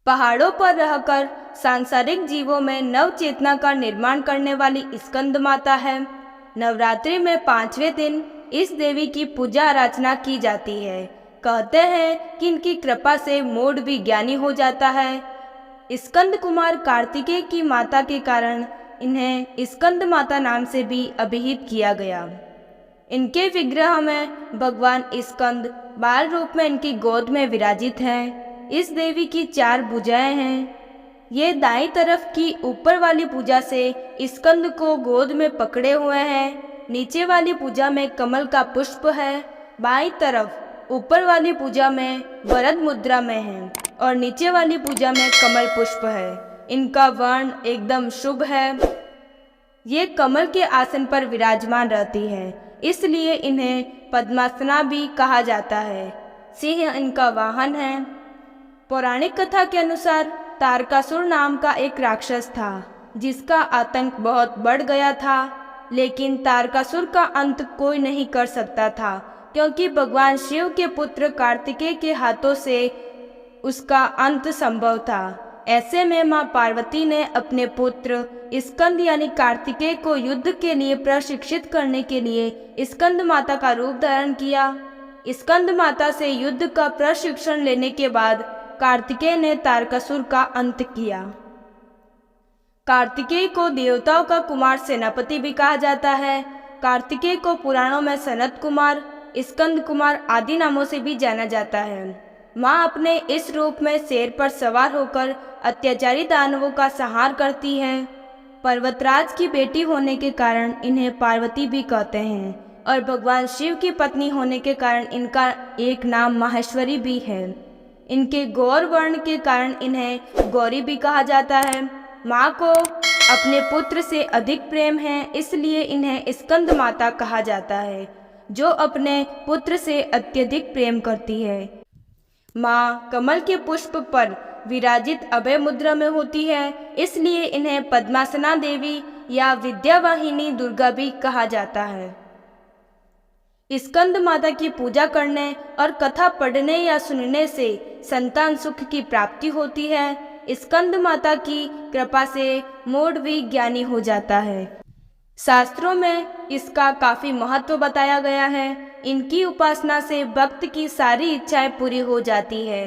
पहाड़ों पर रहकर सांसारिक जीवों में नव चेतना का निर्माण करने वाली स्कंद माता है। नवरात्रि में 5वें दिन इस देवी की पूजा अर्चना की जाती है। कहते हैं कि इनकी कृपा से मूढ़ भी ज्ञानी हो जाता है। स्कंद कुमार कार्तिकेय की माता के कारण इन्हें स्कंद माता नाम से भी अभिहित किया गया। इनके विग्रह में भगवान स्कंद बाल रूप में इनकी गोद में विराजित हैं। इस देवी की 4 भुजाएं हैं। ये दाईं तरफ की ऊपर वाली भुजा से स्कंद को गोद में पकड़े हुए हैं। नीचे वाली भुजा में कमल का पुष्प है। बाईं तरफ ऊपर वाली भुजा में वरद मुद्रा में है और नीचे वाली भुजा में कमल पुष्प है। इनका वर्ण एकदम शुभ है। ये कमल के आसन पर विराजमान रहती है, इसलिए इन्हें पद्मासना भी कहा जाता है। सिंह इनका वाहन है। पौराणिक कथा के अनुसार तारकासुर नाम का एक राक्षस था, जिसका आतंक बहुत बढ़ गया था। लेकिन तारकासुर का अंत कोई नहीं कर सकता था, क्योंकि भगवान शिव के पुत्र कार्तिकेय के हाथों से उसका अंत संभव था। ऐसे में मां पार्वती ने अपने पुत्र स्कंद यानी कार्तिकेय को युद्ध के लिए प्रशिक्षित करने के लिए स्कंद माता का रूप धारण किया। स्कंद माता से युद्ध का प्रशिक्षण लेने के बाद कार्तिकेय ने तारकासुर का अंत किया। कार्तिकेय को देवताओं का कुमार सेनापति भी कहा जाता है। कार्तिकेय को पुराणों में सनत कुमार, स्कंद कुमार आदि नामों से भी जाना जाता है। माँ अपने इस रूप में शेर पर सवार होकर अत्याचारी दानवों का संहार करती है। पर्वतराज की बेटी होने के कारण इन्हें पार्वती भी कहते हैं और भगवान शिव की पत्नी होने के कारण इनका एक नाम माहेश्वरी भी है। इनके गौर वर्ण के कारण इन्हें गौरी भी कहा जाता है। माँ को अपने पुत्र से अधिक प्रेम है, इसलिए इन्हें स्कंद माता कहा जाता है, जो अपने पुत्र से अत्यधिक प्रेम करती है। माँ कमल के पुष्प पर विराजित अभय मुद्रा में होती है, इसलिए इन्हें पद्मासना देवी या विद्यावाहिनी दुर्गा भी कहा जाता है। स्कंद माता की पूजा करने और कथा पढ़ने या सुनने से संतान सुख की प्राप्ति होती है। स्कंद माता की कृपा से मूढ़ भी ज्ञानी हो जाता है। शास्त्रों में इसका काफी महत्व बताया गया है। इनकी उपासना से भक्त की सारी इच्छाएं पूरी हो जाती है।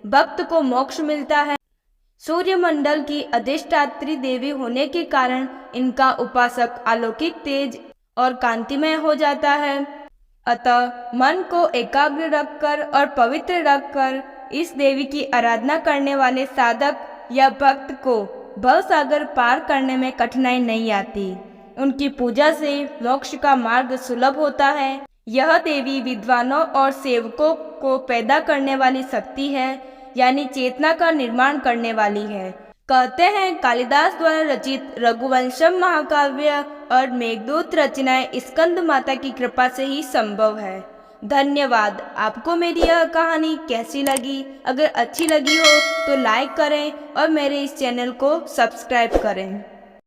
भक्त को मोक्ष मिलता है। सूर्यमंडल की अधिष्ठात्री देवी होने के कारण इनका उपासक अलौकिक तेज और कांतिमय हो जाता है। अतः मन को एकाग्र रखकर और पवित्र रखकर इस देवी की आराधना करने वाले साधक या भक्त को भवसागर पार करने में कठिनाई नहीं आती। उनकी पूजा से मोक्ष का मार्ग सुलभ होता है। यह देवी विद्वानों और सेवकों को पैदा करने वाली शक्ति है, यानी चेतना का निर्माण करने वाली है। कहते हैं कालिदास द्वारा रचित रघुवंशम महाकाव्य और मेघदूत रचनाएं स्कंद माता की कृपा से ही संभव है। धन्यवाद। आपको मेरी यह कहानी कैसी लगी? अगर अच्छी लगी हो तो लाइक करें और मेरे इस चैनल को सब्सक्राइब करें।